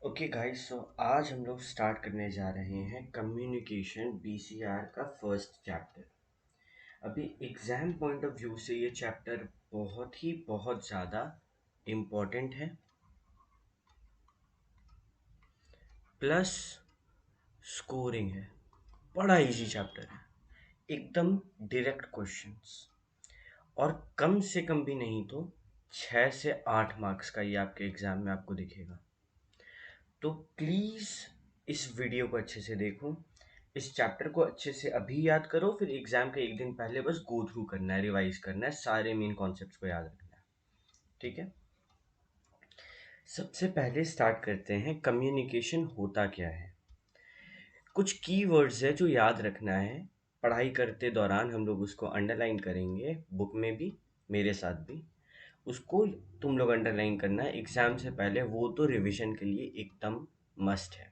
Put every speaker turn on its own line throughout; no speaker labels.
Okay guys, सो आज हम लोग स्टार्ट करने जा रहे हैं कम्युनिकेशन बीसीआर का फर्स्ट चैप्टर। अभी एग्जाम पॉइंट ऑफ व्यू से ये चैप्टर बहुत ज़्यादा इम्पोर्टेंट है। प्लस स्कोरिंग है। बड़ा इजी चैप्टर है, एकदम डायरेक्ट क्वेश्चंस, और कम से कम भी नहीं तो 6 से 8 मार्क्स का ये आपके एग्जाम में आपको दिखेगा। तो प्लीज़ इस वीडियो को अच्छे से देखो, इस चैप्टर को अच्छे से अभी याद करो, फिर एग्जाम के एक दिन पहले बस गो थ्रू करना है, रिवाइज करना है, सारे मेन कॉन्सेप्ट्स को याद रखना है। ठीक है, सबसे पहले स्टार्ट करते हैं कम्युनिकेशन होता क्या है। कुछ की वर्ड्स है जो याद रखना है, पढ़ाई करते दौरान हम लोग उसको अंडरलाइन करेंगे, बुक में भी, मेरे साथ भी। उसको तुम लोग अंडरलाइन करना है एग्जाम से पहले, वो तो रिवीजन के लिए एकदम मस्ट है।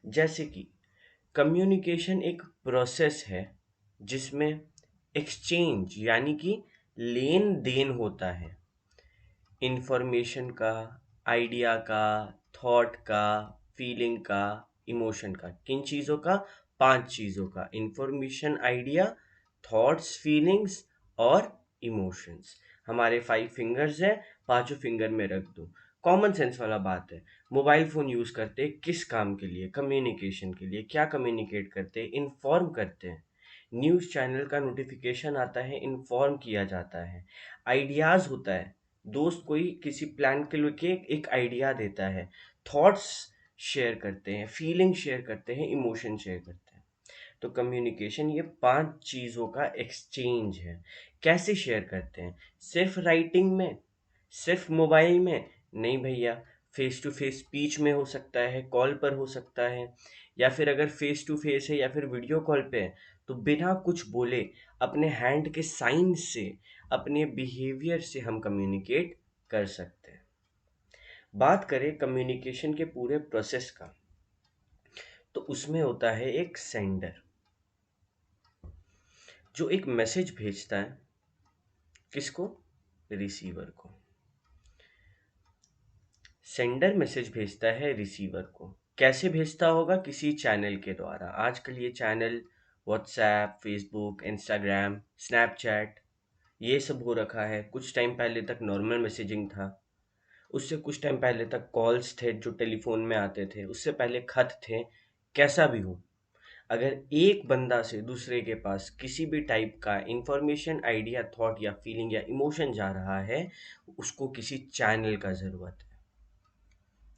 जैसे कि कम्युनिकेशन एक प्रोसेस है जिसमें एक्सचेंज यानी कि लेन देन होता है, इंफॉर्मेशन का, आइडिया का, थॉट का, फीलिंग का, इमोशन का। किन चीज़ों का? 5 चीज़ों का: इंफॉर्मेशन, आइडिया, थॉट्स, फीलिंग्स और इमोशंस। हमारे 5 फिंगर्स हैं, पांचों फिंगर में रख दो। कॉमन सेंस वाला बात है। मोबाइल फ़ोन यूज़ करते हैं किस काम के लिए? कम्युनिकेशन के लिए। क्या कम्युनिकेट करते हैं? इन्फॉर्म करते हैं। न्यूज़ चैनल का नोटिफिकेशन आता है, इन्फॉर्म किया जाता है। आइडियाज़ होता है, दोस्त कोई किसी प्लान के लिए एक आइडिया देता है। थॉट्स शेयर करते हैं, फीलिंग शेयर करते हैं, इमोशन शेयर करते हैं। तो कम्युनिकेशन ये 5 चीज़ों का एक्सचेंज है। कैसे शेयर करते हैं? सिर्फ राइटिंग में, सिर्फ मोबाइल में? नहीं भैया, फेस टू फेस स्पीच में हो सकता है, कॉल पर हो सकता है, या फिर अगर फेस टू फेस है या फिर वीडियो कॉल पे है तो बिना कुछ बोले अपने हैंड के साइन से, अपने बिहेवियर से हम कम्युनिकेट कर सकते हैं। बात करें कम्युनिकेशन के पूरे प्रोसेस का, तो उसमें होता है एक सेंडर जो एक मैसेज भेजता है। किसको? रिसीवर को। सेंडर मैसेज भेजता है रिसीवर को। कैसे भेजता होगा? किसी चैनल के द्वारा। आजकल ये channel WhatsApp, Facebook, Instagram, Snapchat, ये सब हो रखा है। कुछ टाइम पहले तक नॉर्मल मैसेजिंग था, उससे कुछ टाइम पहले तक कॉल्स थे जो टेलीफोन में आते थे, उससे पहले खत थे। कैसा भी हो, अगर एक बंदा से दूसरे के पास किसी भी टाइप का इंफॉर्मेशन, आइडिया, थॉट या फीलिंग या इमोशन जा रहा है, उसको किसी चैनल का ज़रूरत है।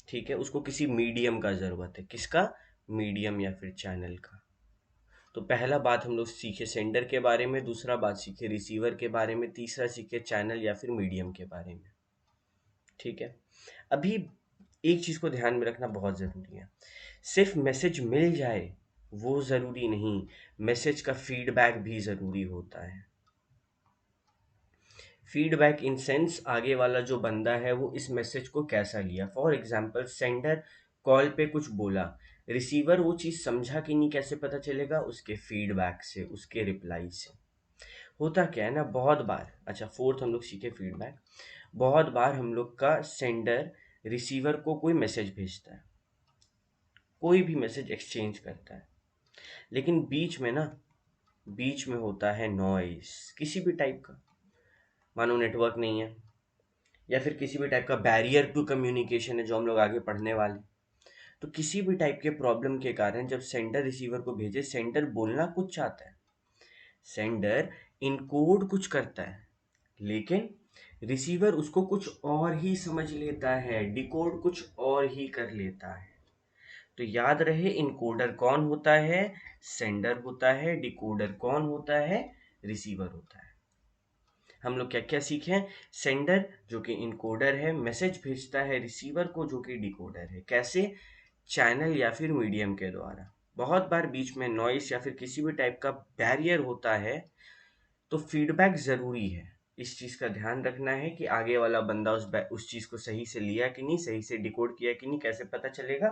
ठीक है, उसको किसी मीडियम का ज़रूरत है। किसका? मीडियम या फिर चैनल का। तो पहला बात हम लोग सीखे सेंडर के बारे में, दूसरा बात सीखे रिसीवर के बारे में, तीसरा सीखे चैनल या फिर मीडियम के बारे में। ठीक है, अभी एक चीज़ को ध्यान में रखना बहुत ज़रूरी है। सिर्फ मैसेज मिल जाए वो ज़रूरी नहीं, मैसेज का फीडबैक भी ज़रूरी होता है। फीडबैक इन सेंस, आगे वाला जो बंदा है वो इस मैसेज को कैसा लिया। फॉर एग्जांपल, सेंडर कॉल पे कुछ बोला, रिसीवर वो चीज़ समझा कि नहीं, कैसे पता चलेगा? उसके फीडबैक से, उसके रिप्लाई से। होता क्या है ना, बहुत बार, अच्छा फोर्थ हम लोग सीखे फीडबैक। बहुत बार हम लोग का सेंडर रिसीवर को कोई मैसेज भेजता है, कोई भी मैसेज एक्सचेंज करता है, लेकिन बीच में होता है नॉइस किसी भी टाइप का। मानो नेटवर्क नहीं है, या फिर किसी भी टाइप का बैरियर टू कम्युनिकेशन है जो हम लोग आगे पढ़ने वाले। तो किसी भी टाइप के प्रॉब्लम के कारण जब सेंडर रिसीवर को भेजे, सेंडर बोलना कुछ चाहता है, सेंडर इनकोड कुछ करता है, लेकिन रिसीवर उसको कुछ और ही समझ लेता है, डिकोड कुछ और ही कर लेता है। तो याद रहे, इनकोडर कौन होता है? सेंडर होता है। डिकोडर कौन होता है? रिसीवर होता है। हम लोग क्या क्या सीखे हैं? सेंडर जो कि इनकोडर है, मैसेज भेजता है रिसीवर को जो कि डिकोडर है। कैसे? चैनल या फिर मीडियम के द्वारा। बहुत बार बीच में नॉइस या फिर किसी भी टाइप का बैरियर होता है, तो फीडबैक ज़रूरी है। इस चीज़ का ध्यान रखना है कि आगे वाला बंदा उस चीज़ को सही से लिया कि नहीं, सही से डिकोड किया कि नहीं। कैसे पता चलेगा?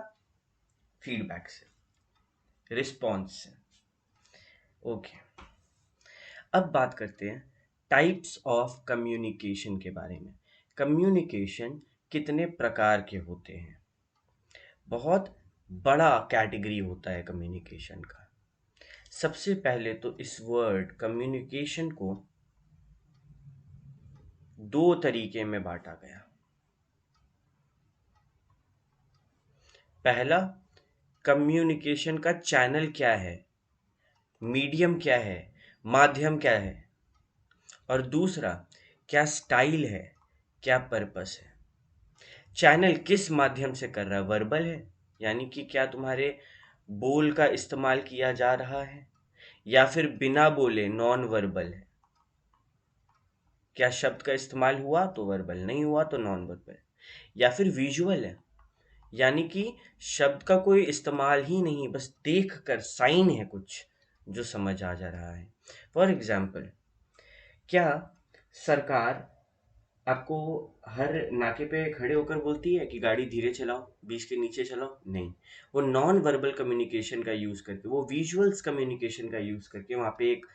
फीडबैक से, रिस्पॉन्स से। ओके, अब बात करते हैं टाइप्स ऑफ कम्युनिकेशन के बारे में। कम्युनिकेशन कितने प्रकार के होते हैं? बहुत बड़ा कैटेगरी होता है कम्युनिकेशन का। सबसे पहले तो इस वर्ड कम्युनिकेशन को दो तरीके में बांटा गया। पहला, कम्युनिकेशन का चैनल क्या है, मीडियम क्या है, माध्यम क्या है। और दूसरा, क्या स्टाइल है, क्या पर्पस है। चैनल किस माध्यम से कर रहा है, वर्बल है, यानी कि क्या तुम्हारे बोल का इस्तेमाल किया जा रहा है, या फिर बिना बोले नॉन वर्बल है। क्या शब्द का इस्तेमाल हुआ तो वर्बल, नहीं हुआ तो नॉन वर्बल। या फिर विजुअल है, यानी कि शब्द का कोई इस्तेमाल ही नहीं, बस देख कर साइन है कुछ जो समझ आ जा रहा है। फॉर एग्जाम्पल, क्या सरकार आपको हर नाके पे खड़े होकर बोलती है कि गाड़ी धीरे चलाओ, 20 के नीचे चलाओ? नहीं। वो नॉन वर्बल कम्युनिकेशन का यूज करके, वो विजुअल्स कम्युनिकेशन का यूज करके वहां पे एक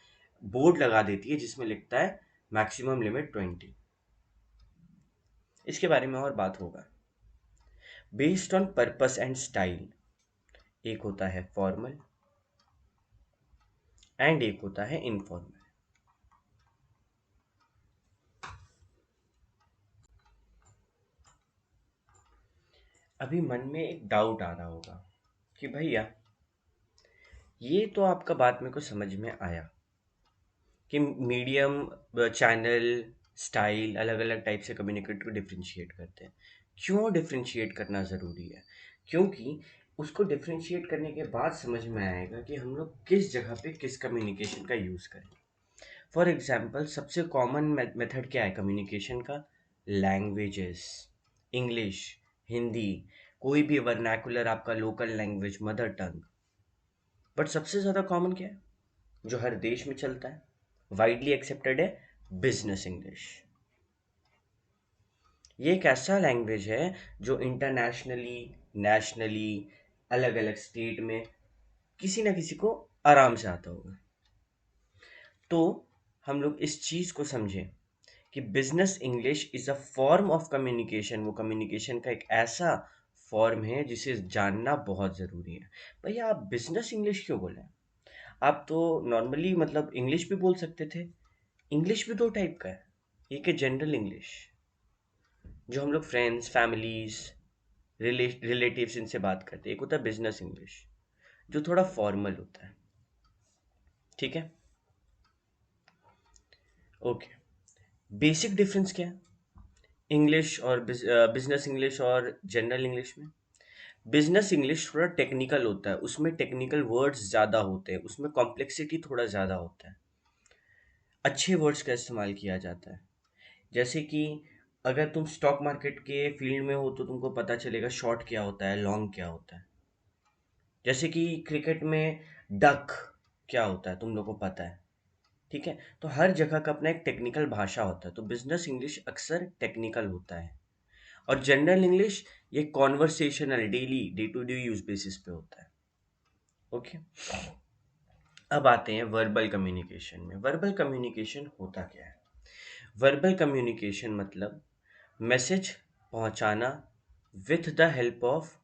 बोर्ड लगा देती है जिसमें लिखता है मैक्सिमम लिमिट 20। इसके बारे में और बात होगा। Based on purpose and style, एक होता है फॉर्मल एंड एक होता है इनफॉर्मल। अभी मन में एक डाउट आ रहा होगा कि भैया, ये तो आपका बात मेरे को समझ में आया कि मीडियम, चैनल, स्टाइल, अलग अलग टाइप से कम्युनिकेट को डिफरेंशिएट करते हैं। क्यों डिफरेंशिएट करना ज़रूरी है? क्योंकि उसको डिफरेंशिएट करने के बाद समझ में आएगा कि हम लोग किस जगह पे किस कम्युनिकेशन का यूज़ करें। फॉर एग्जाम्पल, सबसे कॉमन मेथड क्या है कम्युनिकेशन का? लैंग्वेजेस, इंग्लिश, हिंदी, कोई भी वर्नैकुलर, आपका local language, mother tongue. But सबसे ज़्यादा कॉमन क्या है जो हर देश में चलता है, वाइडली एक्सेप्टेड है? Business English. ये एक ऐसा लैंग्वेज है जो इंटरनेशनली, नेशनली, अलग अलग स्टेट में किसी ना किसी को आराम से आता होगा। तो हम लोग इस चीज़ को समझें कि business English is a form of communication. वो कम्युनिकेशन का एक ऐसा फॉर्म है जिसे जानना बहुत ज़रूरी है। भैया, आप बिजनेस इंग्लिश क्यों बोले? आप तो नॉर्मली मतलब इंग्लिश भी बोल सकते थे। इंग्लिश भी दो टाइप का है। एक है जनरल इंग्लिश, जो हम लोग फ्रेंड्स, फैमिलीज, रिलेटिव्स इनसे बात करते हैं। एक होता है बिजनेस इंग्लिश, जो थोड़ा फॉर्मल होता है। ठीक है, ओके। बेसिक डिफरेंस क्या है इंग्लिश और बिजनेस इंग्लिश और जनरल इंग्लिश में? बिजनेस इंग्लिश थोड़ा टेक्निकल होता है, उसमें टेक्निकल वर्ड्स ज़्यादा होते हैं, उसमें कॉम्प्लेक्सिटी थोड़ा ज़्यादा होता है, अच्छे वर्ड्स का इस्तेमाल किया जाता है। जैसे कि अगर तुम स्टॉक मार्केट के फील्ड में हो तो तुमको पता चलेगा शॉर्ट क्या होता है, लॉन्ग क्या होता है। जैसे कि क्रिकेट में डक क्या होता है तुम लोग को पता है। ठीक है, तो हर जगह का अपना एक टेक्निकल भाषा होता है, तो बिजनेस इंग्लिश अक्सर टेक्निकल होता है। और जनरल इंग्लिश ये conversational, daily, day to day use basis पे होता है। ओके, अब आते हैं वर्बल कम्युनिकेशन में। वर्बल कम्युनिकेशन होता क्या है? वर्बल कम्युनिकेशन मतलब मैसेज पहुंचाना with the help of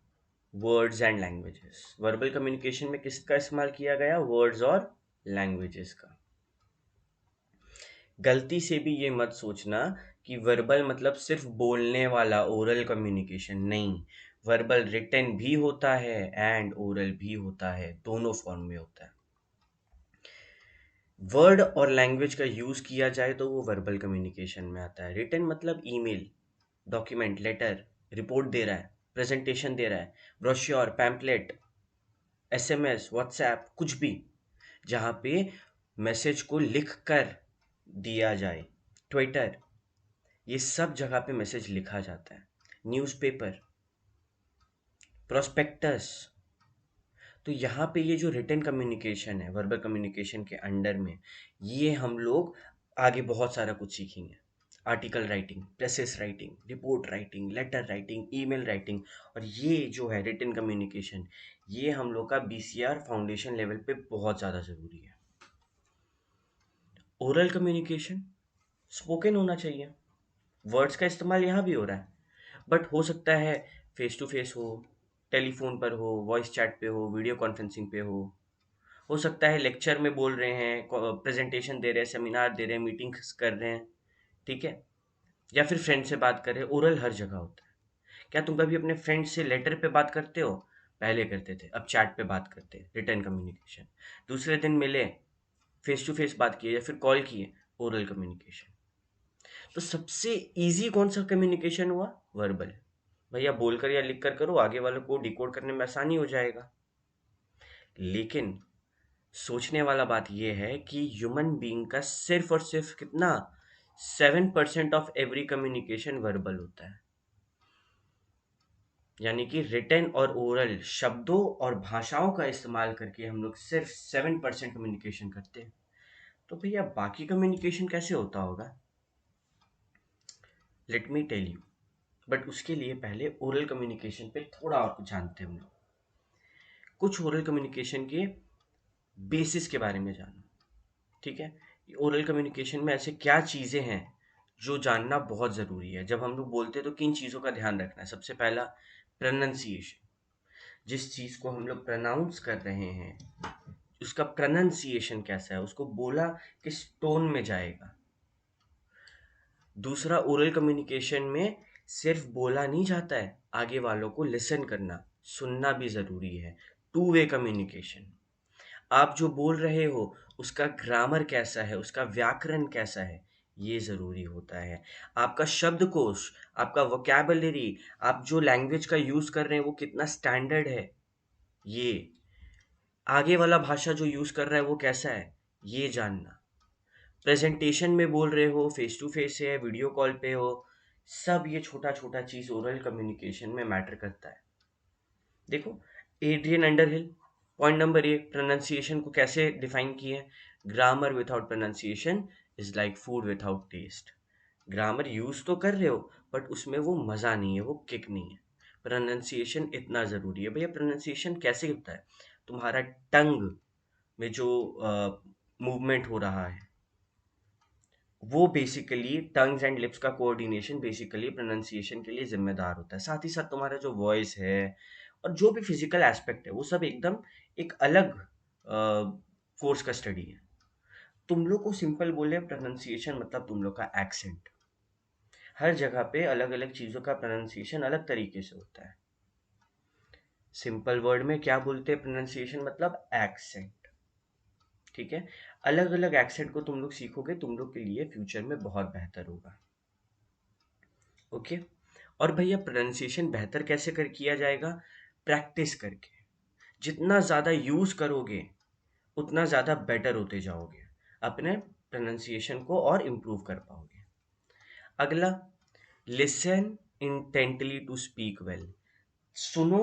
words and languages. Verbal communication में किसका इस्तेमाल किया गया? वर्ड्स और लैंग्वेजेस का। गलती से भी ये मत सोचना कि वर्बल मतलब सिर्फ बोलने वाला, ओरल कम्युनिकेशन नहीं। वर्बल रिटन भी होता है एंड ओरल भी होता है, दोनों फॉर्म में होता है। वर्ड और लैंग्वेज का यूज किया जाए तो वो वर्बल कम्युनिकेशन में आता है। रिटन मतलब ईमेल, डॉक्यूमेंट, लेटर, रिपोर्ट दे रहा है, प्रेजेंटेशन दे रहा है, ब्रोश्योर, पैम्पलेट, एसएमएस, व्हाट्सएप, कुछ भी जहाँ पे मैसेज को लिख कर दिया जाए। ट्विटर, ये सब जगह पे मैसेज लिखा जाता है। Newspaper, prospectus. तो यहाँ पे ये जो रिटन कम्युनिकेशन है वर्बल कम्युनिकेशन के अंडर में, ये हम लोग आगे बहुत सारा कुछ सीखेंगे। Article writing, precis writing, report writing, letter writing, email writing. और ये जो है रिटन कम्युनिकेशन, ये हम लोग का बीसीआर फाउंडेशन लेवल पे बहुत ज़्यादा ज़रूरी है। ओरल कम्युनिकेशन स्पोकन होना चाहिए, वर्ड्स का इस्तेमाल यहाँ भी हो रहा है, बट हो सकता है फेस टू फेस हो, टेलीफोन पर वॉइस चैट पे हो, वीडियो कॉन्फ्रेंसिंग पे हो सकता है लेक्चर में बोल रहे हैं, प्रेजेंटेशन दे रहे हैं, सेमिनार दे रहे हैं, मीटिंग्स कर रहे हैं, ठीक है, या फिर फ्रेंड से बात कर रहे हैं। ओरल हर जगह होता है। क्या तुम कभी अपने फ्रेंड से लेटर पे बात करते हो? पहले करते थे, अब चैट पे बात करते हैं, रिटर्न कम्युनिकेशन। दूसरे दिन मिले, फेस टू फेस बात किए या फिर कॉल किए, ओरल कम्युनिकेशन। तो सबसे इजी कौन सा कम्युनिकेशन हुआ? वर्बल। भैया बोलकर या लिख कर करो, आगे वालों को डिकोड करने में आसानी हो जाएगा। लेकिन सोचने वाला बात यह है कि ह्यूमन बीइंग का सिर्फ और सिर्फ कितना, 7% ऑफ एवरी कम्युनिकेशन वर्बल होता है। यानी कि रिटन और ओरल शब्दों और भाषाओं का इस्तेमाल करके हम लोग सिर्फ 7% कम्युनिकेशन करते हैं। तो भैया बाकी कम्युनिकेशन कैसे होता होगा? Let me tell you. But उसके लिए पहले ओरल कम्युनिकेशन पे थोड़ा और कुछ जानते हैं हम लोग। कुछ ओरल कम्युनिकेशन के बेसिस के बारे में जानो, ठीक है। ओरल कम्युनिकेशन में ऐसे क्या चीज़ें हैं जो जानना बहुत ज़रूरी है? जब हम लोग बोलते हैं तो किन चीज़ों का ध्यान रखना है? सबसे पहला, प्रोनाउंसिएशन। जिस चीज़ को हम लोग प्रोनाउंस कर रहे हैं उसका प्रोनाउंसिएशन कैसा है, उसको बोला किस टोन में जाएगा। दूसरा, ओरल कम्युनिकेशन में सिर्फ बोला नहीं जाता है, आगे वालों को लिसन करना, सुनना भी ज़रूरी है। Two way communication. आप जो बोल रहे हो उसका ग्रामर कैसा है, उसका व्याकरण कैसा है, ये ज़रूरी होता है। आपका शब्दकोश, आपका वोकैबुलरी, आप जो लैंग्वेज का यूज़ कर रहे हैं वो कितना स्टैंडर्ड है, ये आगे वाला भाषा जो यूज़ कर रहा है वो कैसा है, ये जानना। प्रेजेंटेशन में बोल रहे हो, फेस टू फेस है, वीडियो कॉल पे हो, सब ये छोटा छोटा चीज़ ओरल कम्युनिकेशन में मैटर करता है। देखो, Adrian Underhill point number 1 pronunciation को कैसे डिफाइन किए? Grammar without pronunciation is like food without taste. Grammar use तो कर रहे हो बट उसमें वो मज़ा नहीं है, वो किक नहीं है। प्रोनाउंसिएशन इतना ज़रूरी है। भैया प्रोनाउंसिएशन कैसे होता है? तुम्हारा टंग में जो मूवमेंट हो रहा है वो बेसिकली टंग्स एंड लिप्स का कोऑर्डिनेशन बेसिकली प्रोनाउंसिएशन के लिए जिम्मेदार होता है। साथ ही साथ तुम्हारा जो वॉइस है और जो भी फिजिकल एस्पेक्ट है वो सब एकदम एक अलग कोर्स का स्टडी है। तुम लोग को सिंपल बोले प्रोनाउंसिएशन मतलब तुम लोग का एक्सेंट। हर जगह पे अलग अलग चीज़ों का प्रोनाउंसिएशन अलग तरीके से होता है। सिंपल वर्ड में क्या बोलते हैं? प्रोनाउंसिएशन मतलब एक्सेंट, ठीक है। अलग अलग एक्सेंट को तुम लोग सीखोगे, तुम लोग के लिए फ्यूचर में बहुत बेहतर होगा। ओके। और भैया प्रोनाउंसिएशन बेहतर कैसे कर किया जाएगा? प्रैक्टिस करके। जितना ज़्यादा यूज़ करोगे उतना ज़्यादा बेटर होते जाओगे, अपने प्रोनाउंसिएशन को और इम्प्रूव कर पाओगे। अगला, listen intently to speak well. सुनो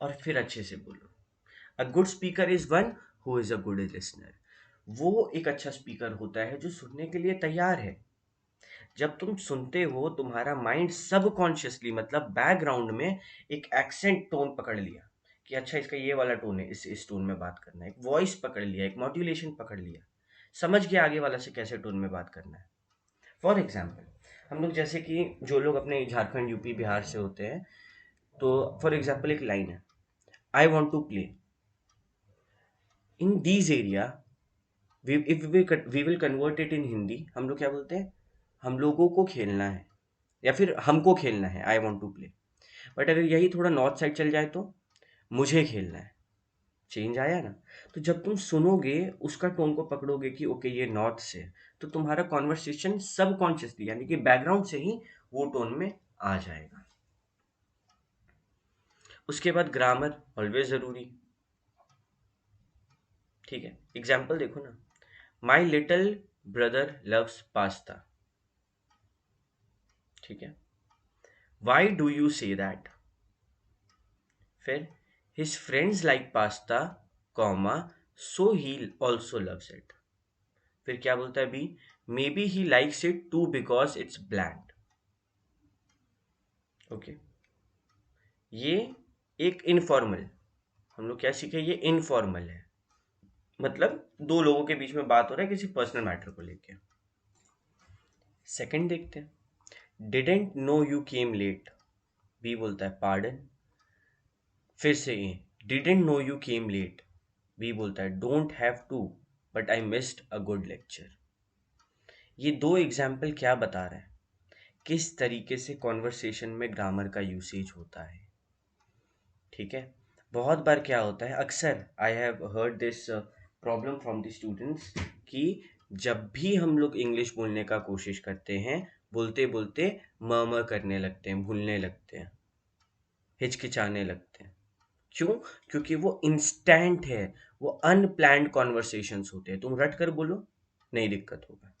और फिर अच्छे से बोलो। A good speaker is one who is a good listener. वो एक अच्छा स्पीकर होता है जो सुनने के लिए तैयार है। जब तुम सुनते हो तुम्हारा माइंड सबकॉन्शियसली मतलब बैकग्राउंड में एक एक्सेंट टोन पकड़ लिया कि अच्छा इसका ये वाला टोन है, इस टोन में बात करना है। एक वॉइस पकड़ लिया, एक मॉड्यूलेशन पकड़ लिया, समझ गया आगे वाला से कैसे टोन में बात करना है। फॉर एग्जाम्पल, हम लोग जैसे कि जो लोग अपने झारखंड यूपी बिहार से होते हैं, तो फॉर एग्जाम्पल एक लाइन है, I want to play in these area. If we will convert it in Hindi, हम लोग क्या बोलते हैं? हम लोगों को खेलना है या फिर हमको खेलना है, I want to play. But अगर यही थोड़ा नॉर्थ साइड चल जाए तो मुझे खेलना है। चेंज आया ना? तो जब तुम सुनोगे उसका टोन को पकड़ोगे कि ओके ये नॉर्थ से है, तो तुम्हारा कॉन्वर्सेशन सबकॉन्शियसली यानी कि बैकग्राउंड से ही वो टोन में आ जाएगा। उसके बाद ग्रामर ऑलवेज ज़रूरी, ठीक है। एग्जाम्पल देखो ना, my little brother loves pasta, ठीक है। Why do you say that? फिर his friends like pasta, comma, so he also loves it. फिर क्या बोलता है B? Maybe he likes it too because it's bland. Okay, ये एक informal, हम लोग क्या सीखे, ये इनफॉर्मल है, मतलब दो लोगों के बीच में बात हो रहा है किसी पर्सनल मैटर को लेके। सेकंड देखते हैं, didn't know you came late. B बोलता है पार्डन, फिर से A, didn't know you came late. B बोलता है don't have to, but I missed a good lecture. ये दो एग्जाम्पल क्या बता रहा है, किस तरीके से कॉन्वर्सेशन में ग्रामर का यूसेज होता है। ठीक है, बहुत बार क्या होता है, अक्सर I have heard this problem from the students कि जब भी हम लोग इंग्लिश बोलने का कोशिश करते हैं, बोलते बोलते मर्मर करने लगते हैं, भूलने लगते हैं, हिचकिचाने लगते हैं। क्यों? क्योंकि वो इंस्टेंट है, वो अनप्लैन्ड कॉन्वर्सेशंस होते हैं। तुम रट कर बोलो, नहीं दिक्कत होगा।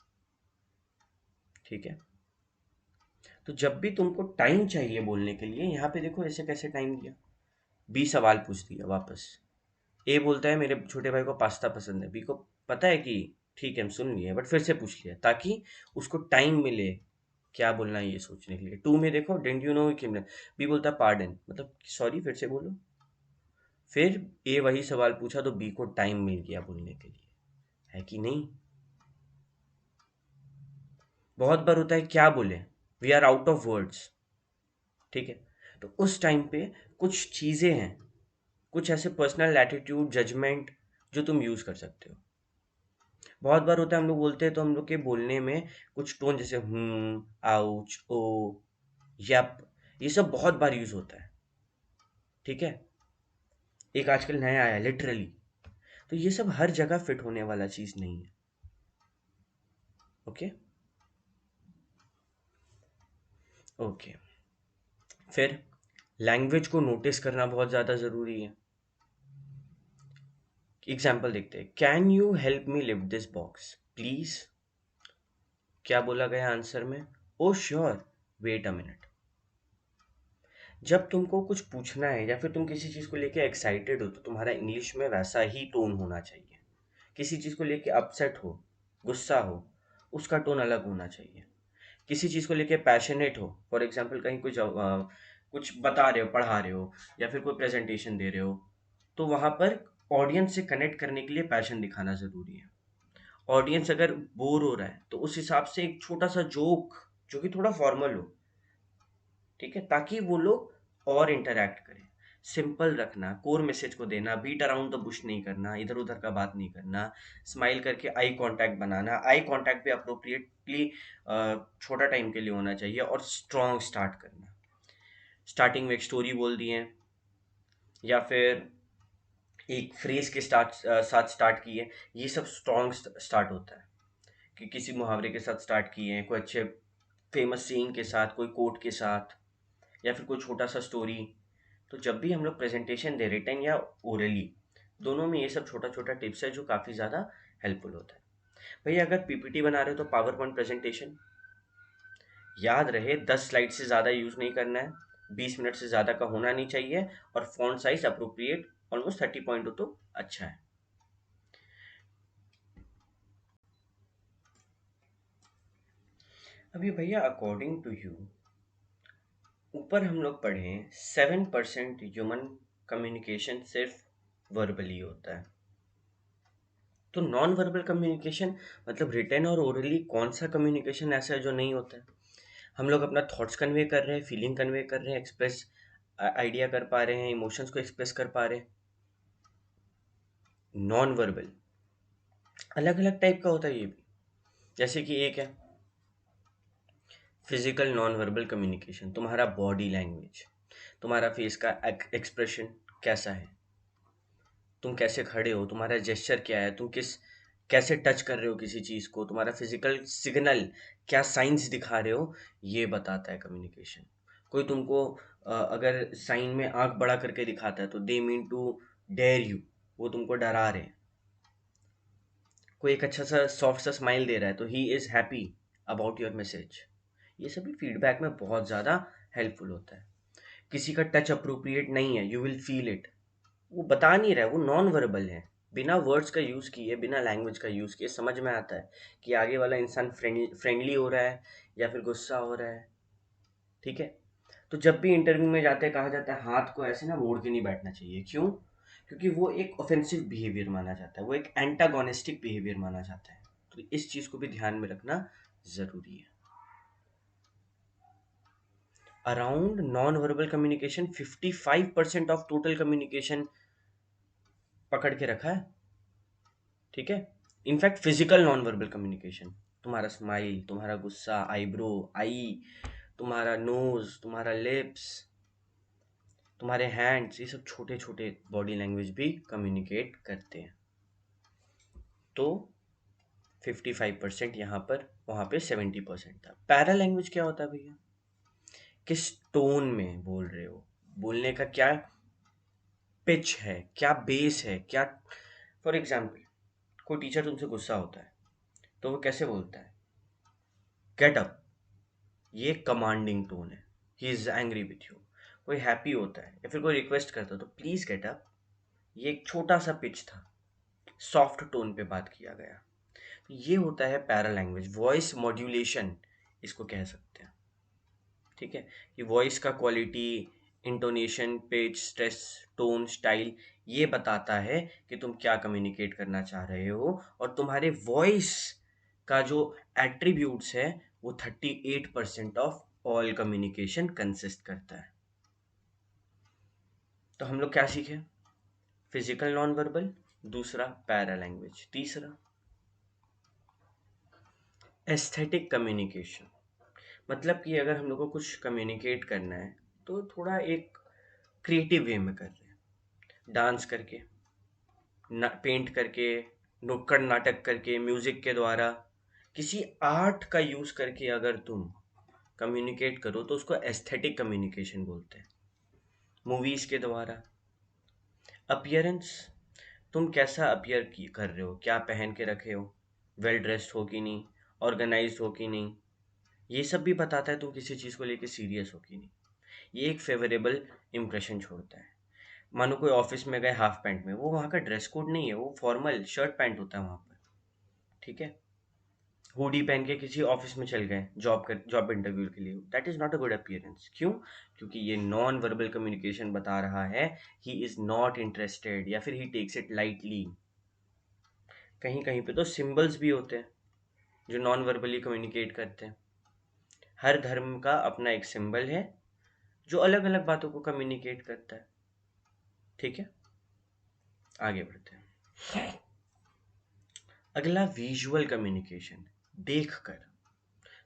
ठीक है, तो जब भी तुमको टाइम चाहिए बोलने के लिए, यहाँ पे देखो ऐसे कैसे टाइम दिया। बी सवाल पूछ दिया वापस। ए बोलता है मेरे छोटे भाई को पास्ता पसंद है। बी को पता है कि ठीक है हम सुन लिए, बट फिर से पूछ लिया ताकि उसको टाइम मिले क्या बोलना है ये सोचने के लिए। टू में देखो डेंट यू नो कि, बी बोलता है पार्डन, मतलब सॉरी, फिर से बोलो। फिर ए वही सवाल पूछा तो बी को टाइम मिल गया बोलने के लिए, है कि नहीं? बहुत बार होता है क्या बोले, we are out of words. ठीक है, तो उस टाइम पे कुछ चीजें हैं, कुछ ऐसे पर्सनल एटीट्यूड, जजमेंट जो तुम यूज कर सकते हो। बहुत बार होता है हम लोग बोलते हैं तो हम लोग के बोलने में कुछ टोन जैसे आउच, ओ, यप, ये सब बहुत बार यूज होता है। ठीक है, एक आजकल नया आया लिटरली, तो ये सब हर जगह फिट होने वाला चीज नहीं है। Okay, okay. फिर लैंग्वेज को नोटिस करना बहुत ज़्यादा ज़रूरी है। एग्जाम्पल देखते हैं, can you help me lift this box please. क्या बोला गया आंसर में? ओ श्योर, वेट अ मिनट। जब तुमको कुछ पूछना है या फिर तुम किसी चीज़ को लेके एक्साइटेड हो तो तुम्हारा इंग्लिश में वैसा ही टोन होना चाहिए। किसी चीज़ को लेके अपसेट हो, गुस्सा हो, उसका टोन अलग होना चाहिए। किसी चीज़ को लेके पैशनेट हो, फॉर एग्जांपल कहीं कुछ बता रहे हो, पढ़ा रहे हो, या फिर कोई प्रेजेंटेशन दे रहे हो, तो वहाँ पर ऑडियंस से कनेक्ट करने के लिए पैशन दिखाना ज़रूरी है। ऑडियंस अगर बोर हो रहा है तो उस हिसाब से एक छोटा सा जोक जो कि थोड़ा फॉर्मल हो, ठीक है, ताकि वो लोग और इंटरैक्ट करें। सिंपल रखना, कोर मैसेज को देना, बीट अराउंड द बुश नहीं करना, इधर उधर का बात नहीं करना, स्माइल करके आई कांटेक्ट बनाना। आई कांटेक्ट भी अप्रोप्रिएटली छोटा टाइम के लिए होना चाहिए, और स्ट्रॉन्ग स्टार्ट करना। स्टार्टिंग में एक स्टोरी बोल दिए या फिर एक फ्रेज के साथ स्टार्ट किए, ये सब स्ट्रॉन्ग स्टार्ट होता है। कि किसी मुहावरे के साथ स्टार्ट किए हैं, कोई अच्छे फेमस सीन के साथ, कोई कोट के साथ, या फिर कोई छोटा सा स्टोरी। तो जब भी हम लोग प्रेजेंटेशन दे, रिटन या ओरली, दोनों में ये सब छोटा छोटा टिप्स है जो काफ़ी ज़्यादा हेल्पफुल होता है। भैया अगर पीपीटी बना रहे हो तो पावर पॉइंट प्रेजेंटेशन याद रहे 10 स्लाइड से ज़्यादा यूज़ नहीं करना है, 20 मिनट से ज़्यादा का होना नहीं चाहिए, और font size appropriate almost 30 point हो तो अच्छा है। अभी भैया अकॉर्डिंग टू यू, ऊपर हम लोग पढ़े 7% ह्यूमन कम्युनिकेशन सिर्फ वर्बली होता है। तो नॉन वर्बल कम्युनिकेशन मतलब रिटन और ओरली कौन सा कम्युनिकेशन ऐसा है जो नहीं होता है? हम लोग अपना थॉट्स कन्वे कर रहे हैं, फीलिंग कन्वे कर रहे हैं, एक्सप्रेस आइडिया कर पा रहे हैं, इमोशंस को एक्सप्रेस कर पा रहे हैं। नॉन वर्बल अलग अलग टाइप का होता है ये भी। जैसे कि एक है फिजिकल नॉन वर्बल कम्युनिकेशन, तुम्हारा बॉडी लैंग्वेज, तुम्हारा फेस का एक्सप्रेशन कैसा है, तुम कैसे खड़े हो, तुम्हारा जेस्चर क्या है, तुम कैसे टच कर रहे हो किसी चीज़ को, तुम्हारा फिजिकल सिग्नल क्या साइंस दिखा रहे हो, ये बताता है कम्युनिकेशन। कोई तुमको अगर साइन में आंख बड़ा करके दिखाता है तो they mean to dare you, वो तुमको डरा रहे हैं। कोई एक अच्छा सा सॉफ्ट सा स्माइल दे रहा है तो he is happy about your message. ये सभी फीडबैक में बहुत ज़्यादा हेल्पफुल होता है। किसी का टच अप्रोप्रिएट नहीं है, यू विल फील इट, वो बता नहीं रहा है, वो नॉन वर्बल है। बिना वर्ड्स का यूज़ किए, बिना लैंग्वेज का यूज़ किए समझ में आता है कि आगे वाला इंसान फ्रेंडली हो रहा है या फिर गुस्सा हो रहा है। ठीक है, तो जब भी इंटरव्यू में जाते हैं कहा जाता है हाथ को ऐसे ना मोड़ के नहीं बैठना चाहिए। क्यों? क्योंकि वो एक ऑफेंसिव बिहेवियर माना जाता है, वो एक एंटागोनिस्टिक बिहेवियर माना जाता है। तो इस चीज़ को भी ध्यान में रखना ज़रूरी है। Around non verbal communication 55% of total communication पकड़ के रखा है। ठीक है, in fact physical non verbal communication, तुम्हारा स्माइल, तुम्हारा गुस्सा, आईब्रो, आई, तुम्हारा नोज, तुम्हारा लिप्स, तुम्हारे हैंड्स, ये सब छोटे छोटे बॉडी लैंग्वेज भी कम्युनिकेट करते हैं। तो 55% यहाँ पर, वहाँ पे 70% था। पैरा लैंग्वेज क्या होता है भैया? किस टोन में बोल रहे हो, बोलने का क्या पिच है, क्या बेस है, क्या। फॉर एग्जाम्पल, कोई टीचर तुमसे गुस्सा होता है तो वो कैसे बोलता है? गेट अप, ये कमांडिंग टोन है। He is angry with you. कोई हैप्पी होता है या फिर कोई रिक्वेस्ट करता है तो प्लीज गेट अप, ये एक छोटा सा पिच था, सॉफ्ट टोन पे बात किया गया। तो ये होता है पैरा लैंग्वेज, वॉइस मॉड्यूलेशन इसको कह सकते हैं। ठीक है, कि वॉइस का quality, intonation, pitch, stress, tone, style, ये बताता है कि तुम क्या कम्युनिकेट करना चाह रहे हो। और तुम्हारे वॉइस का जो एट्रीब्यूट्स है वो 38% ऑफ ऑल कम्युनिकेशन कंसिस्ट करता है। तो हम लोग क्या सीखे? फिजिकल नॉन वर्बल, दूसरा पैरा लैंग्वेज, तीसरा एस्थेटिक कम्युनिकेशन। मतलब कि अगर हम लोग को कुछ कम्युनिकेट करना है तो थोड़ा एक क्रिएटिव वे में कर रहे हैं, डांस करके, पेंट करके, नुक्कड़ नाटक करके, म्यूजिक के द्वारा, किसी आर्ट का यूज करके अगर तुम कम्युनिकेट करो तो उसको एस्थेटिक कम्युनिकेशन बोलते हैं। मूवीज के द्वारा, अपीयरेंस, तुम कैसा कर रहे हो, क्या पहन के रखे हो, वेल ड्रेस्ड हो कि नहीं, ऑर्गेनाइज्ड हो कि नहीं, ये सब भी बताता है तुम किसी चीज़ को लेके सीरियस हो कि नहीं। ये एक फेवरेबल इम्प्रेशन छोड़ता है। मानो कोई ऑफिस में गए हाफ पैंट में, वो वहाँ का ड्रेस कोड नहीं है, वो फॉर्मल शर्ट पैंट होता है वहाँ पर। ठीक है, हुडी पहन के किसी ऑफिस में चल गए जॉब इंटरव्यू के लिए, that is not a good appearance. क्यों? क्योंकि ये नॉन वर्बल कम्युनिकेशन बता रहा है ही इज नॉट इंटरेस्टेड, या फिर ही टेक्स इट लाइटली। कहीं कहीं पे तो सिंबल्स भी होते हैं जो नॉन वर्बली कम्युनिकेट करते हैं। हर धर्म का अपना एक सिंबल है जो अलग अलग बातों को कम्युनिकेट करता है। ठीक है, आगे बढ़ते हैं। अगला विजुअल कम्युनिकेशन, देख कर।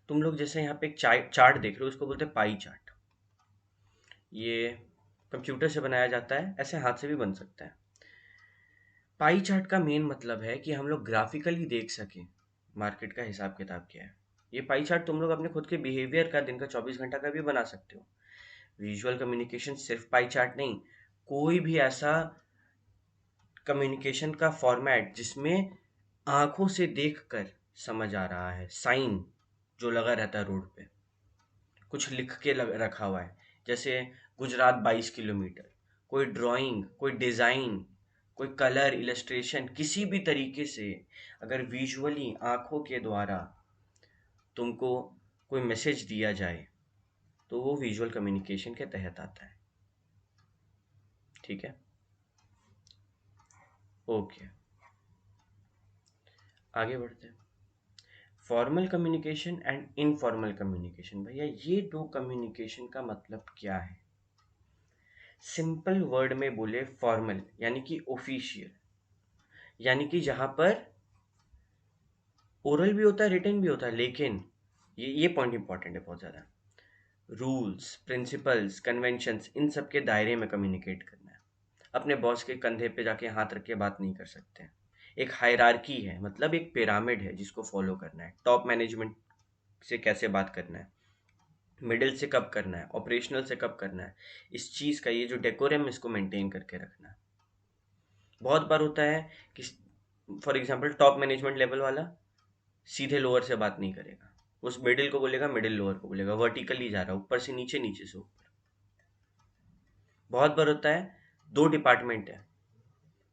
तुम लोग जैसे यहाँ पे एक चार्ट देख रहे हो, इसको बोलते हैं पाई चार्ट। ये कंप्यूटर से बनाया जाता है, ऐसे हाथ से भी बन सकता है। पाई चार्ट का मेन मतलब है कि हम लोग ग्राफिकली देख सकें मार्केट का हिसाब किताब क्या है। ये पाई चार्ट तुम लोग अपने खुद के बिहेवियर का, दिन का 24 घंटा का भी बना सकते हो। विजुअल कम्युनिकेशन सिर्फ पाई चार्ट नहीं, कोई भी ऐसा कम्युनिकेशन का फॉर्मेट जिसमें आंखों से देखकर समझ आ रहा है, साइन जो लगा रहता है रोड पे, कुछ लिख के रखा हुआ है, जैसे गुजरात 22 किलोमीटर, कोई ड्राइंग, कोई डिज़ाइन, कोई कलर इलस्ट्रेशन, किसी भी तरीके से अगर विजुअली आंखों के द्वारा तुमको कोई मैसेज दिया जाए तो वो विजुअल कम्युनिकेशन के तहत आता है। ठीक है, ओके, आगे बढ़ते हैं। Formal communication and informal communication. भैया ये दो कम्युनिकेशन का मतलब क्या है? सिंपल वर्ड में बोले, फॉर्मल यानी कि ऑफिशियल, यानी कि जहां पर ओरल भी होता है, रिटन भी होता है, लेकिन ये पॉइंट इंपॉर्टेंट है बहुत ज़्यादा, रूल्स, प्रिंसिपल्स, कन्वेंशंस, इन सब के दायरे में कम्युनिकेट करना है। अपने बॉस के कंधे पे जाके हाथ रख के बात नहीं कर सकते हैं। एक हायरार्की है, मतलब एक पिरामिड है जिसको फॉलो करना है। टॉप मैनेजमेंट से कैसे बात करना है, मिडिल से कब करना है, ऑपरेशनल से कब करना है, इस चीज़ का ये जो डेकोरम इसको मेंटेन करके रखना है। बहुत बार होता है कि for example top management level वाला सीधे लोअर से बात नहीं करेगा, उस मिडिल को बोलेगा, मिडिल लोअर को बोलेगा, वर्टिकली जा रहा है, ऊपर से नीचे, नीचे से ऊपर। बहुत बार होता है दो डिपार्टमेंट है,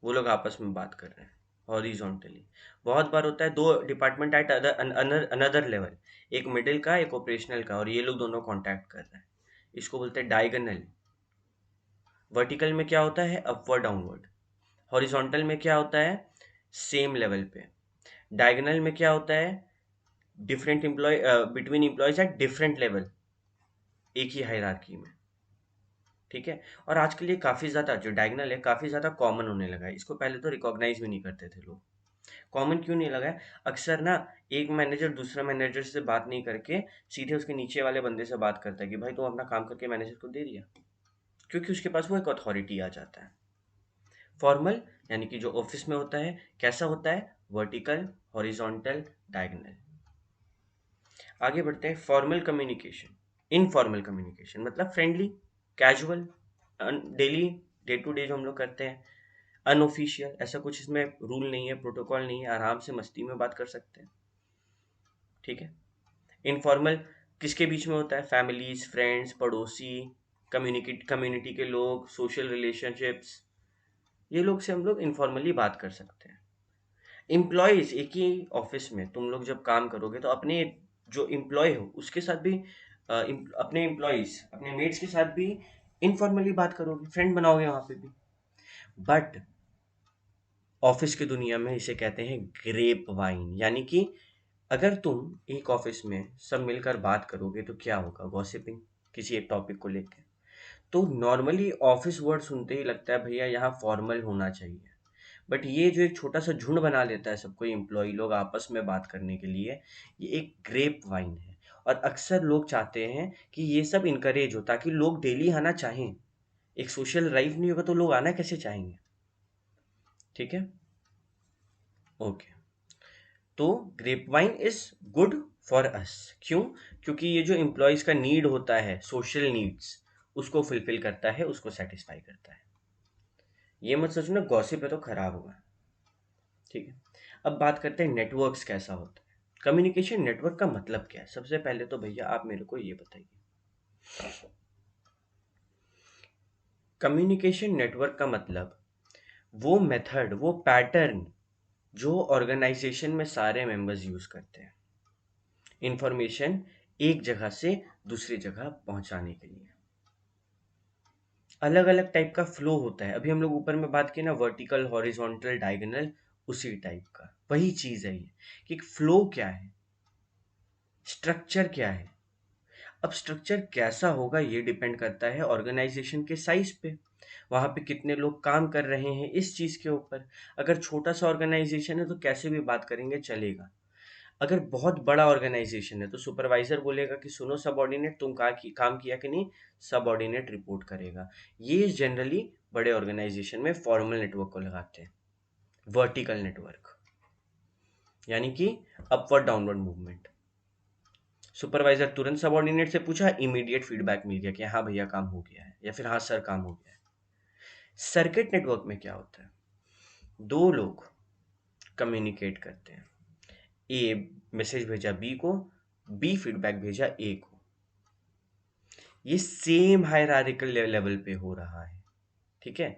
वो लोग आपस में बात कर रहे हैं हॉरिजॉन्टली। बहुत बार होता है दो डिपार्टमेंट एट अनदर लेवल, एक मिडिल का, एक ऑपरेशनल का, और ये लोग दोनों कांटेक्ट कर रहे हैं, इसको बोलते हैं डायगोनल। वर्टिकल में क्या होता है? Upward downward. हॉरिजॉन्टल में क्या होता है? सेम लेवल पे। डायगोनल में क्या होता है? Different employ between employees at different level, एक ही हायरार्की में, ठीक है। और आजकल ये काफ़ी ज़्यादा जो डायगोनल है काफ़ी ज़्यादा कॉमन होने लगा है। इसको पहले तो रिकॉग्नाइज भी नहीं करते थे लोग। कॉमन क्यों नहीं लगा है? अक्सर ना एक मैनेजर दूसरे मैनेजर से बात नहीं करके सीधे उसके नीचे वाले बंदे से बात करता है कि भाई तुम अपना काम करके मैनेजर को दे दिया, क्योंकि उसके पास वो एक अथॉरिटी आ जाता है। फॉर्मल यानी कि जो ऑफिस में होता है कैसा होता है? Vertical, horizontal, diagonal. आगे बढ़ते हैं। फॉर्मल कम्युनिकेशन, इनफॉर्मल कम्युनिकेशन मतलब friendly, casual, daily, day to day जो हम लोग करते हैं। अनऑफिशियल, ऐसा कुछ इसमें रूल नहीं है, प्रोटोकॉल नहीं है, आराम से मस्ती में बात कर सकते हैं, ठीक है। इनफॉर्मल किसके बीच में होता है? फैमिलीज, फ्रेंड्स, पड़ोसी, कम्युनिटी के लोग, सोशल रिलेशनशिप्स, ये लोग से हम लोग इनफॉर्मली बात कर सकते हैं। एम्प्लॉयज, एक ही ऑफिस में तुम लोग जब काम करोगे तो अपने जो एम्प्लॉय हो उसके साथ भी अपने एम्प्लॉयज, अपने मेट्स के साथ भी इनफॉर्मली बात करोगे, फ्रेंड बनाओगे वहां पे भी। बट ऑफिस की दुनिया में इसे कहते हैं ग्रेप वाइन, यानी कि अगर तुम एक ऑफिस में सब मिलकर बात करोगे तो क्या होगा? गॉसिपिंग, किसी एक टॉपिक को लेकर। तो नॉर्मली ऑफिस वर्ड सुनते ही लगता है भैया यहाँ फॉर्मल होना चाहिए। बट ये जो एक छोटा सा झुंड बना लेता है सबको, एम्प्लॉय लोग आपस में बात करने के लिए, ये एक ग्रेप वाइन है। और अक्सर लोग चाहते हैं कि ये सब इनकरेज हो ताकि लोग डेली आना चाहें। एक सोशल लाइफ नहीं होगा तो लोग आना कैसे चाहेंगे, ठीक है। ओके, तो grapevine is good for us. क्यों? क्योंकि ये जो एम्प्लॉयज का नीड होता है, सोशल नीड्स, उसको फुलफिल करता है, उसको सेटिस्फाई करता है। ये मत सोचना गॉसिप है तो खराब होगा, ठीक है। अब बात करते हैं नेटवर्क्स कैसा होता है। कम्युनिकेशन नेटवर्क का मतलब क्या है? सबसे पहले तो भैया आप मेरे को ये बताइए, कम्युनिकेशन नेटवर्क का मतलब वो मेथड, वो पैटर्न जो ऑर्गेनाइजेशन में सारे मेंबर्स यूज करते हैं इंफॉर्मेशन एक जगह से दूसरी जगह पहुंचाने के लिए। अलग अलग टाइप का फ्लो होता है। अभी हम लोग ऊपर में बात की ना, वर्टिकल, हॉरिजॉन्टल, डायगोनल, उसी टाइप का वही चीज है ये, कि फ्लो क्या है, स्ट्रक्चर क्या है। अब स्ट्रक्चर कैसा होगा ये डिपेंड करता है ऑर्गेनाइजेशन के साइज पे, वहां पे कितने लोग काम कर रहे हैं इस चीज के ऊपर। अगर छोटा सा ऑर्गेनाइजेशन है तो कैसे भी बात करेंगे चलेगा। अगर बहुत बड़ा ऑर्गेनाइजेशन है तो सुपरवाइजर बोलेगा कि सुनो सबऑर्डिनेट, तुम काम किया कि नहीं, सबऑर्डिनेट रिपोर्ट करेगा। ये जनरली बड़े ऑर्गेनाइजेशन में फॉर्मल नेटवर्क को लगाते हैं। वर्टिकल नेटवर्क यानी कि अपवर्ड डाउनवर्ड मूवमेंट। सुपरवाइजर तुरंत सबऑर्डिनेट से पूछा, इमीडिएट फीडबैक मिल गया कि हाँ भैया काम हो गया है, या फिर हाँ सर काम हो गया है। सर्किट नेटवर्क में क्या होता है? दो लोग कम्युनिकेट करते हैं, ए मैसेज भेजा बी को, बी फीडबैक भेजा ए को, ये सेम हायरार्किकल लेवल पे हो रहा है, ठीक है।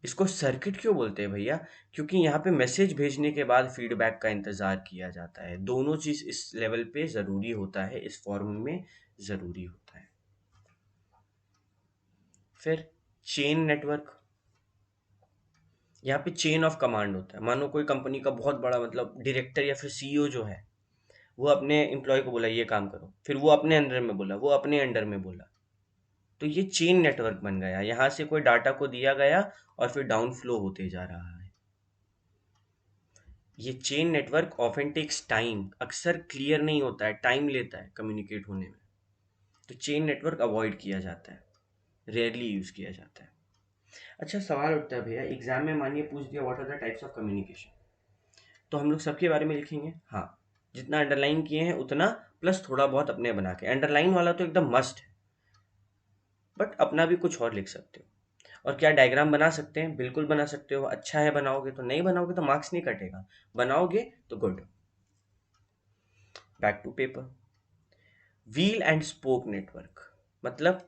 इसको सर्किट क्यों बोलते हैं भैया? क्योंकि यहाँ पे मैसेज भेजने के बाद फीडबैक का इंतजार किया जाता है। दोनों चीज इस लेवल पे जरूरी होता है, इस फॉर्म में जरूरी होता है। फिर चेन नेटवर्क, यहाँ पे चेन ऑफ कमांड होता है। मानो कोई कंपनी का बहुत बड़ा मतलब डायरेक्टर या फिर सीईओ जो है, वो अपने एम्प्लॉय को बोला ये काम करो, फिर वो अपने अंडर में बोला, वो अपने अंडर में बोला, तो ये चेन नेटवर्क बन गया। यहाँ से कोई डाटा को दिया गया और फिर डाउन फ्लो होते जा रहा है। ये chain network often takes time, अक्सर क्लियर नहीं होता है, टाइम लेता है कम्युनिकेट होने में। तो चेन नेटवर्क अवॉइड किया जाता है, रेयरली यूज किया जाता है। अच्छा सवाल उठता है भैया, एग्जाम में मानिए पूछ दिया what are the types of communication, तो हम लोग सबके बारे में लिखेंगे? हाँ, जितना अंडरलाइन किए हैं उतना, प्लस थोड़ा बहुत अपने बना के। अंडरलाइन वाला तो एकदम मस्ट है, बट अपना भी कुछ और लिख सकते हो। और क्या डायग्राम बना सकते हैं? बिल्कुल बना सकते हो। अच्छा है बनाओगे तो, नहीं बनाओगे तो मार्क्स नहीं कटेगा, बनाओगे तो good. Back to paper. Wheel and spoke network मतलब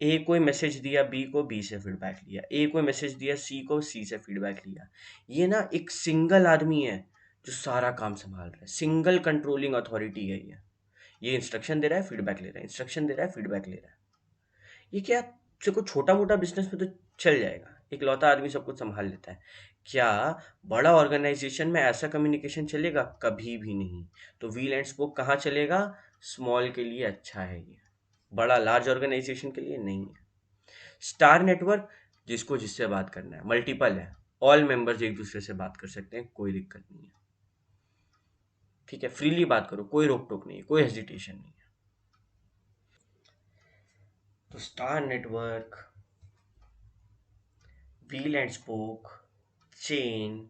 ए कोई मैसेज दिया बी को, बी से फीडबैक लिया, ए कोई मैसेज दिया सी को, सी से फीडबैक लिया। ये ना एक सिंगल आदमी है जो सारा काम संभाल रहा है, सिंगल कंट्रोलिंग अथॉरिटी है ये इंस्ट्रक्शन दे रहा है, फीडबैक ले रहा है, इंस्ट्रक्शन दे रहा है, फीडबैक ले रहा है। ये क्या से कोई छोटा मोटा बिजनेस में तो चल जाएगा, एक लौता आदमी सब कुछ संभाल लेता है। क्या बड़ा ऑर्गेनाइजेशन में ऐसा कम्युनिकेशन चलेगा? कभी भी नहीं। तो व्हील एंड स्पोक कहाँ चलेगा? स्मॉल के लिए अच्छा है ये, बड़ा लार्ज ऑर्गेनाइजेशन के लिए नहीं है। स्टार नेटवर्क, जिसको जिससे बात करना है, मल्टीपल है, ऑल मेंबर्स एक दूसरे से बात कर सकते हैं, कोई दिक्कत नहीं है। ठीक है, फ्रीली बात करो, कोई रोक टोक नहीं है, कोई हेजिटेशन नहीं है। तो star network, wheel and spoke, chain,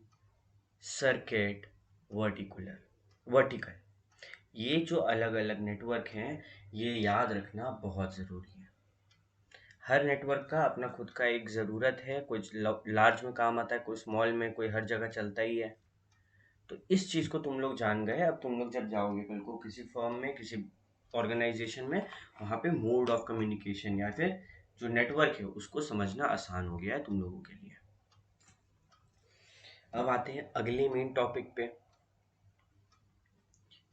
circuit, vertical, ये जो अलग अलग नेटवर्क हैं, ये याद रखना बहुत ज़रूरी है। हर नेटवर्क का अपना खुद का एक ज़रूरत है, कुछ लार्ज में काम आता है, कोई स्मॉल में, कोई हर जगह चलता ही है। तो इस चीज़ को तुम लोग जान गए। अब तुम लोग जब जाओगे कल को किसी फर्म में, किसी ऑर्गेनाइजेशन में, वहाँ पे मोड ऑफ कम्युनिकेशन या फिर जो नेटवर्क है उसको समझना आसान हो गया है तुम लोगों के लिए। अब आते हैं अगले मेन टॉपिक पे।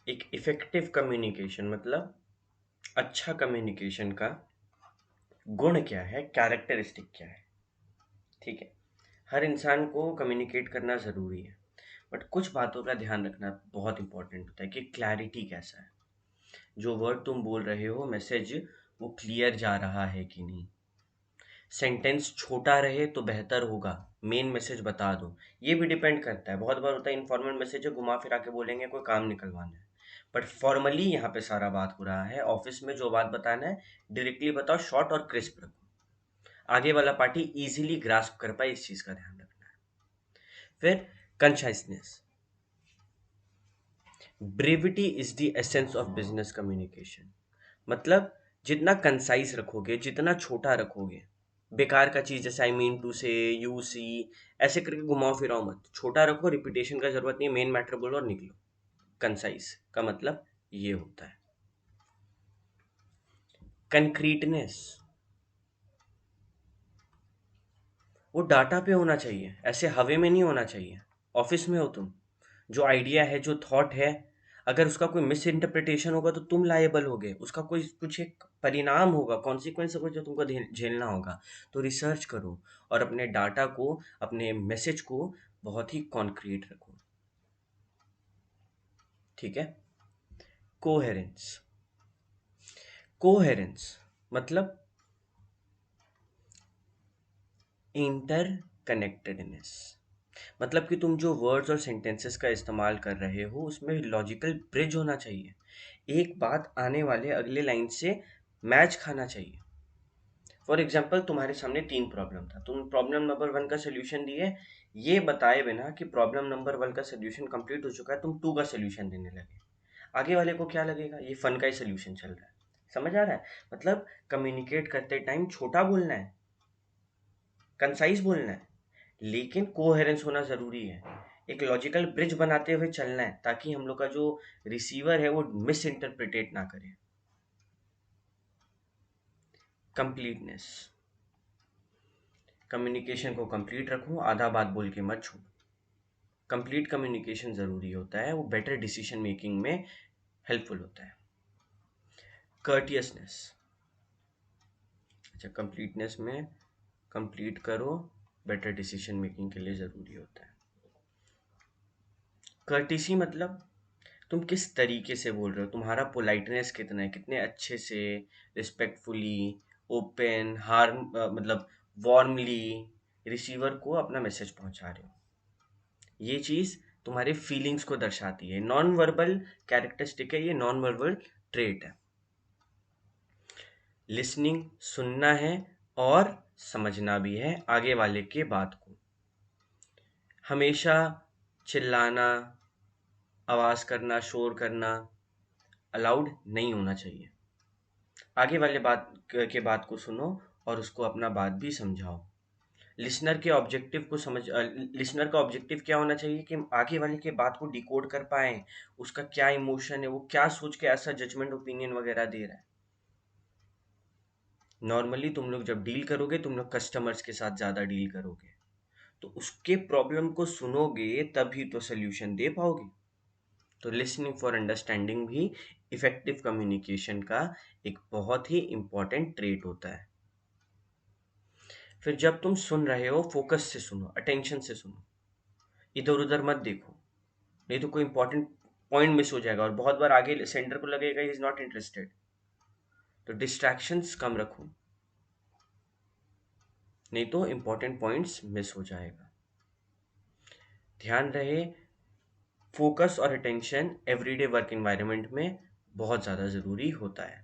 एक इफेक्टिव कम्युनिकेशन मतलब अच्छा कम्युनिकेशन का गुण क्या है, कैरेक्टरिस्टिक क्या है। ठीक है, हर इंसान को कम्युनिकेट करना ज़रूरी है, बट कुछ बातों का ध्यान रखना बहुत इंपॉर्टेंट होता है कि क्लैरिटी कैसा है, जो वर्ड तुम बोल रहे हो, मैसेज वो क्लियर जा रहा है कि नहीं। सेंटेंस छोटा रहे तो बेहतर होगा, मेन मैसेज बता दो। ये भी डिपेंड करता है, बहुत बार होता है इनफॉर्मल मैसेज है, घुमा फिरा के बोलेंगे कोई काम निकलवाना है, बट फॉर्मली यहाँ पे सारा बात हो रहा है, ऑफिस में जो बात बताना है डायरेक्टली बताओ, शॉर्ट और क्रिस्प रखो, आगे वाला पार्टी इजीली ग्रास्प कर पाए, इस चीज़ का ध्यान रखना है। फिर conciseness, brevity is the essence of business communication, मतलब जितना कंसाइज रखोगे, जितना छोटा रखोगे, बेकार का चीज जैसे आई मीन टू से, यू सी, ऐसे करके घुमाओ फिराओ मत, छोटा रखो, रिपीटेशन का जरूरत नहीं है, मेन मैटर बोलो और निकलो। कंसाइज का मतलब ये होता है। कंक्रीटनेस, वो डाटा पे होना चाहिए, ऐसे हवे में नहीं होना चाहिए। ऑफिस में हो तुम, जो आइडिया है, जो थॉट है, अगर उसका कोई मिस इंटरप्रिटेशन होगा तो तुम लायबल होगे, उसका कोई कुछ एक परिणाम होगा, कॉन्सिक्वेंस होगा जो तुमको झेलना होगा। तो रिसर्च करो और अपने डाटा को, अपने मैसेज को बहुत ही कॉन्क्रीट रखो। ठीक है। कोहेरेंस, कोहेरेंस मतलब इंटर कनेक्टेडनेस, मतलब कि तुम जो वर्ड्स और सेंटेंसेस का इस्तेमाल कर रहे हो उसमें लॉजिकल ब्रिज होना चाहिए, एक बात आने वाले अगले लाइन से मैच खाना चाहिए। फॉर एग्जाम्पल तुम्हारे सामने 3 प्रॉब्लम था, तुम प्रॉब्लम नंबर 1 का सोल्यूशन दिए, ये बताए बिना कि प्रॉब्लम नंबर 1 का सोल्यूशन कंप्लीट हो चुका है, तुम 2 का सोल्यूशन देने लगे, आगे वाले को क्या लगेगा, ये फन का ही सोल्यूशन चल रहा है। समझ आ रहा है? मतलब कम्युनिकेट करते टाइम छोटा बोलना है, कंसाइज बोलना है, लेकिन कोहेरेंस होना ज़रूरी है। एक लॉजिकल ब्रिज बनाते हुए चलना है ताकि हम लोग का जो रिसीवर है वो मिस इंटरप्रिटेट ना करे। कंप्लीटनेस, कम्युनिकेशन को कंप्लीट रखो, आधा बात बोल के मत छोड़ो। कंप्लीट कम्युनिकेशन ज़रूरी होता है, वो बेटर डिसीजन मेकिंग में हेल्पफुल होता है। कर्टियसनेस, अच्छा कंप्लीटनेस में कंप्लीट करो, बेटर डिसीजन मेकिंग के लिए ज़रूरी होता है। कर्टिसी मतलब तुम किस तरीके से बोल रहे हो, तुम्हारा पोलाइटनेस कितना है, कितने अच्छे से, रिस्पेक्टफुली, ओपन, हार्म मतलब वार्मली रिसीवर को अपना मैसेज पहुंचा रहे हो। ये चीज़ तुम्हारे फीलिंग्स को दर्शाती है, नॉन वर्बल कैरेक्टरिस्टिक है, ये नॉन वर्बल ट्रेट है। लिसनिंग, सुनना है और समझना भी है आगे वाले के बात को। हमेशा चिल्लाना, आवाज़ करना, शोर करना अलाउड नहीं होना चाहिए। आगे वाले के बात को सुनो और उसको अपना बात भी समझाओ। लिसनर के ऑब्जेक्टिव को समझ लिसनर का ऑब्जेक्टिव क्या होना चाहिए कि आगे वाले के बात को डिकोड कर पाए, उसका क्या इमोशन है, वो क्या सोच के ऐसा जजमेंट ओपिनियन वगैरह दे रहा है। नॉर्मली तुम लोग जब डील करोगे, तुम लोग कस्टमर्स के साथ ज़्यादा डील करोगे, तो उसके प्रॉब्लम को सुनोगे तभी तो सोल्यूशन दे पाओगे। तो लिसनिंग फॉर अंडरस्टैंडिंग भी इफेक्टिव कम्युनिकेशन का एक बहुत ही इम्पॉर्टेंट ट्रेट होता है। फिर जब तुम सुन रहे हो, फोकस से सुनो, अटेंशन से सुनो, इधर उधर मत देखो, नहीं तो कोई इंपॉर्टेंट पॉइंट मिस हो जाएगा और बहुत बार आगे सेंटर को लगेगा ही इज नॉट इंटरेस्टेड। तो डिस्ट्रैक्शंस कम रखो, नहीं तो इंपॉर्टेंट पॉइंट्स मिस हो जाएगा। ध्यान रहे, फोकस और अटेंशन एवरीडे वर्क एनवायरनमेंट में बहुत ज़्यादा ज़रूरी होता है।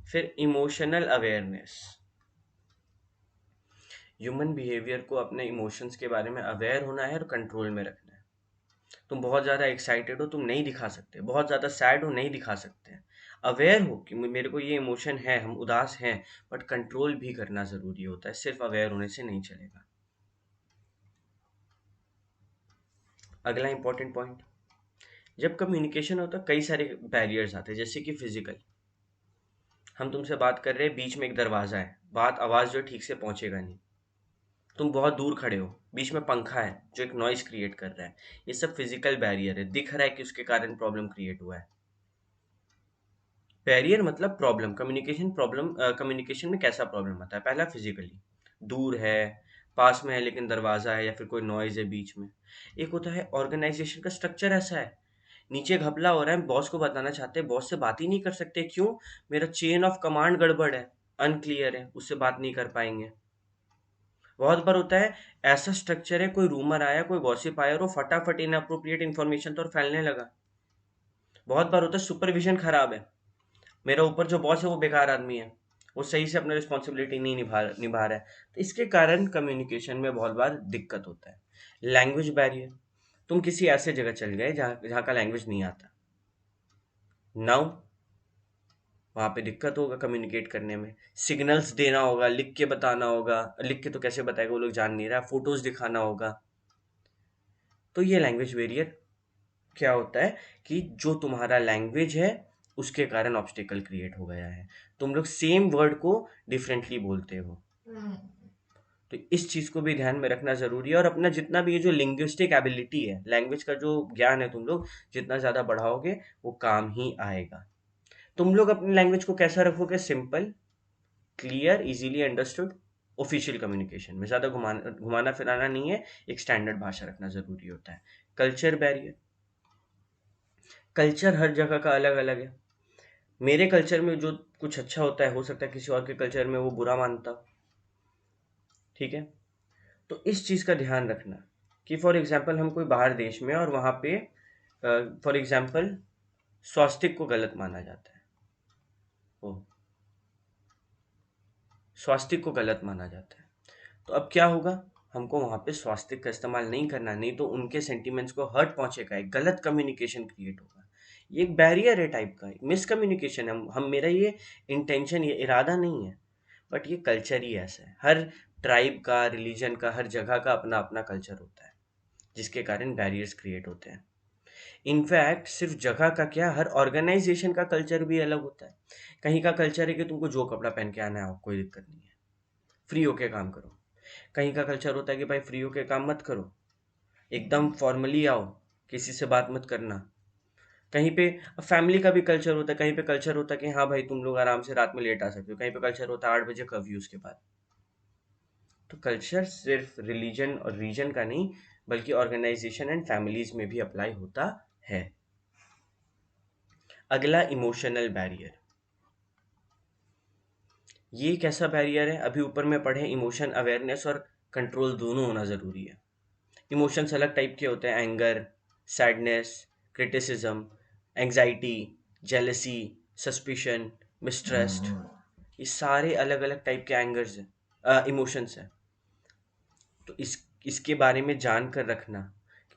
फिर इमोशनल अवेयरनेस, ह्यूमन बिहेवियर को अपने इमोशंस के बारे में अवेयर होना है और कंट्रोल में रखना है। तुम बहुत ज़्यादा एक्साइटेड हो, तुम नहीं दिखा सकते, बहुत ज़्यादा सैड हो, नहीं दिखा सकते। अवेयर हो कि मेरे को ये इमोशन है, हम उदास हैं, बट कंट्रोल भी करना ज़रूरी होता है, सिर्फ अवेयर होने से नहीं चलेगा। अगला इंपॉर्टेंट पॉइंट, जब कम्युनिकेशन होता है कई सारे बैरियर्स आते हैं, जैसे कि फिजिकल, हम तुमसे बात कर रहे हैं, बीच में एक दरवाज़ा है, बात आवाज़ जो ठीक से पहुंचेगा नहीं। तुम बहुत दूर खड़े हो, बीच में पंखा है जो एक नॉइस क्रिएट कर रहा है, ये सब फिजिकल बैरियर है, दिख रहा है कि उसके कारण प्रॉब्लम क्रिएट हुआ है। बैरियर मतलब प्रॉब्लम, कम्युनिकेशन प्रॉब्लम, कम्युनिकेशन में कैसा प्रॉब्लम आता है? पहला फिजिकली, दूर है, पास में है लेकिन दरवाज़ा है या फिर कोई नॉइज़ है बीच में। एक होता है ऑर्गेनाइजेशन का स्ट्रक्चर ऐसा है, नीचे घपला हो रहा है, बॉस को बताना चाहते हैं, बॉस से बात ही नहीं कर सकते, क्यों? मेरा चेन ऑफ कमांड गड़बड़ है, अनक्लियर है, उससे बात नहीं कर पाएंगे। बहुत बार होता है ऐसा स्ट्रक्चर है, कोई रूमर आया, कोई गॉसिप आया और वो फटाफट इनअप्रोप्रिएट इन्फॉर्मेशन तो और फैलने लगा। बहुत बार होता है सुपरविजन खराब है, मेरा ऊपर जो बॉस है वो बेकार आदमी है, वो सही से अपना रिस्पॉन्सिबिलिटी नहीं निभा रहा है, तो इसके कारण कम्युनिकेशन में बहुत बार दिक्कत होता है। लैंग्वेज बैरियर, तुम किसी ऐसे जगह चल गए जहाँ जहाँ का लैंग्वेज नहीं आता, नाउ वहाँ पे दिक्कत होगा कम्युनिकेट करने में। सिग्नल्स देना होगा, लिख के बताना होगा, लिख के तो कैसे बताएगा, वो लोग जान नहीं रहा, फोटोज दिखाना होगा। तो ये लैंग्वेज बैरियर क्या होता है कि जो तुम्हारा लैंग्वेज है उसके कारण ऑब्स्टेकल क्रिएट हो गया है, तुम लोग सेम वर्ड को डिफरेंटली बोलते हो। तो इस चीज को भी ध्यान में रखना जरूरी है, और अपना जितना भी ये जो लिंग्विस्टिक एबिलिटी है, लैंग्वेज का जो ज्ञान है, तुम लोग जितना ज्यादा बढ़ाओगे वो काम ही आएगा। तुम लोग अपनी लैंग्वेज को कैसा रखोगे? Simple, clear, easily understood, official communication में ज़्यादा घुमाना फिराना नहीं है, एक स्टैंडर्ड भाषा रखना ज़रूरी होता है। कल्चर बैरियर, कल्चर हर जगह का अलग अलग है, मेरे कल्चर में जो कुछ अच्छा होता है हो सकता है किसी और के कल्चर में वो बुरा मानता हो, ठीक है? तो इस चीज़ का ध्यान रखना कि फॉर एग्जाम्पल हम कोई बाहर देश में और वहाँ पे फॉर एग्जाम्पल स्वास्तिक को गलत माना जाता है, ओ स्वास्तिक को गलत माना जाता है, तो अब क्या होगा? हमको वहाँ पे स्वास्तिक का इस्तेमाल नहीं करना, नहीं तो उनके सेंटिमेंट्स को हर्ट पहुँचेगा, एक गलत कम्युनिकेशन क्रिएट होगा। ये एक बैरियर है टाइप का, मिसकम्युनिकेशन है, हम मेरा ये इंटेंशन, ये इरादा नहीं है, बट ये कल्चर ही ऐसा है। हर ट्राइब का, रिलीजन का, हर जगह का अपना अपना कल्चर होता है, जिसके कारण बैरियर्स क्रिएट होते हैं। इनफैक्ट सिर्फ जगह का क्या, हर ऑर्गेनाइजेशन का कल्चर भी अलग होता है। कहीं का कल्चर है कि तुमको जो कपड़ा पहन के आना है कोई दिक्कत नहीं है, फ्री होके काम करो। कहीं का कल्चर होता है कि भाई फ्री होके काम मत करो, एकदम फॉर्मली आओ, किसी से बात मत करना। कहीं पे फैमिली का भी कल्चर होता है, कहीं पे कल्चर होता है कि हाँ भाई तुम लोग आराम से रात में लेट आ सकते हो, कहीं पे कल्चर होता है 8 बजे कर्फ्यूज के बाद। तो कल्चर सिर्फ रिलीजन और रीजन का नहीं, बल्कि ऑर्गेनाइजेशन एंड फैमिलीज में भी अप्लाई होता है। अगला इमोशनल बैरियर, ये कैसा बैरियर है? अभी ऊपर में पढ़े, इमोशन अवेयरनेस और कंट्रोल दोनों होना ज़रूरी है। इमोशंस अलग टाइप के होते हैं, anger, sadness, criticism, anxiety, jealousy, suspicion, mistrust, ये सारे अलग अलग टाइप के एंगर्स हैं, इमोशंस हैं। तो इसके बारे में जान कर रखना,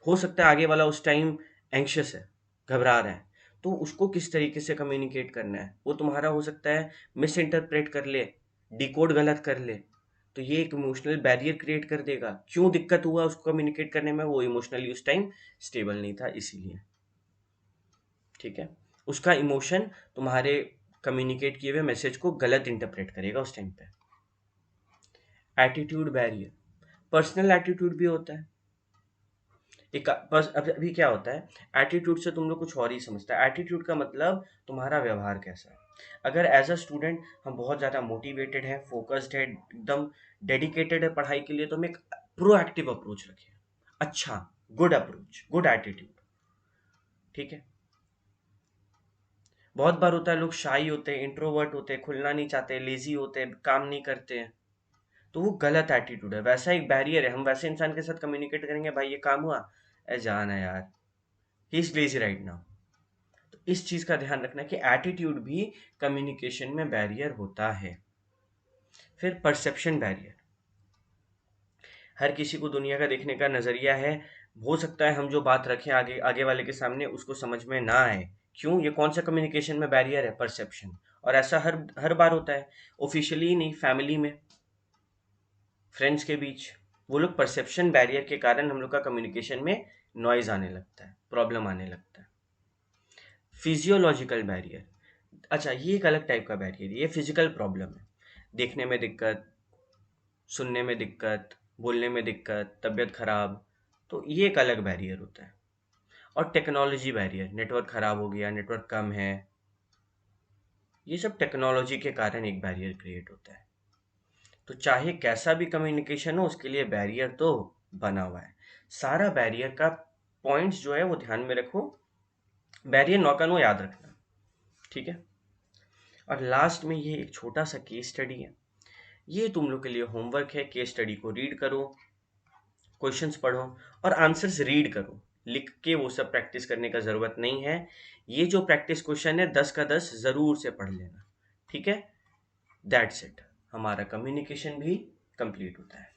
हो सकता है आगे वाला उस टाइम एंग्शियस है, घबरा रहा है, तो उसको किस तरीके से कम्युनिकेट करना है, वो तुम्हारा हो सकता है मिस इंटरप्रेट कर ले, डिकोड गलत कर ले, तो ये एक इमोशनल बैरियर क्रिएट कर देगा। क्यों दिक्कत हुआ उसको कम्युनिकेट करने में? वो इमोशनली उस टाइम स्टेबल नहीं था, इसीलिए। ठीक है, उसका इमोशन तुम्हारे कम्युनिकेट किए हुए मैसेज को गलत इंटरप्रेट करेगा उस टाइम पे। एटीट्यूड बैरियर, पर्सनल एटीट्यूड भी होता है। एक बस अभी क्या होता है, एटीट्यूड से तुम लोग कुछ और ही समझता है। एटीट्यूड का मतलब तुम्हारा व्यवहार कैसा है। अगर एज अ स्टूडेंट हम बहुत ज़्यादा मोटिवेटेड है, फोकस्ड है, एकदम डेडिकेटेड है पढ़ाई के लिए, तो हम एक प्रोएक्टिव अप्रोच रखें, अच्छा, गुड अप्रोच, गुड एटीट्यूड, ठीक है। बहुत बार होता है लोग शाई होते हैं, इंट्रोवर्ट होते हैं, खुलना नहीं चाहते, लेजी होते हैं, काम नहीं करते हैं, तो वो गलत एटीट्यूड है, वैसा एक बैरियर है। हम वैसे इंसान के साथ कम्युनिकेट करेंगे, भाई ये काम हुआ, ए जान है यार, he is lazy right now. तो इस चीज का ध्यान रखना कि एटीट्यूड भी कम्युनिकेशन में बैरियर होता है। फिर परसेप्शन बैरियर, हर किसी को दुनिया का देखने का नजरिया है। हो सकता है हम जो बात रखें आगे आगे वाले के सामने उसको समझ में ना आए। क्यों? ये कौन सा कम्युनिकेशन में बैरियर है? परसेप्शन। और ऐसा हर हर बार होता है, ऑफिशियली नहीं, फैमिली में, फ्रेंड्स के बीच। वो लोग परसेप्शन बैरियर के कारण हम लोग का कम्युनिकेशन में नॉइज आने लगता है, प्रॉब्लम आने लगता है। फिजियोलॉजिकल बैरियर, अच्छा ये एक अलग टाइप का बैरियर है, ये फिजिकल प्रॉब्लम है। देखने में दिक्कत, सुनने में दिक्कत, बोलने में दिक्कत, तबीयत खराब, तो ये एक अलग बैरियर होता है। और टेक्नोलॉजी बैरियर, नेटवर्क खराब हो गया, नेटवर्क कम है, ये सब टेक्नोलॉजी के कारण एक बैरियर क्रिएट होता है। तो चाहे कैसा भी कम्युनिकेशन हो, उसके लिए बैरियर तो बना हुआ है। सारा बैरियर का पॉइंट्स जो है वो ध्यान में रखो, बैरियर नौ का नो याद रखना, ठीक है। और लास्ट में ये एक छोटा सा केस स्टडी है, ये तुम लोग के लिए होमवर्क है। केस स्टडी को रीड करो, क्वेश्चंस पढ़ो और आंसर्स रीड करो। लिख के वो सब प्रैक्टिस करने का ज़रूरत नहीं है। ये जो प्रैक्टिस क्वेश्चन है 10 का 10 ज़रूर से पढ़ लेना, ठीक है। दैट्स इट, हमारा कम्युनिकेशन भी कंप्लीट होता है।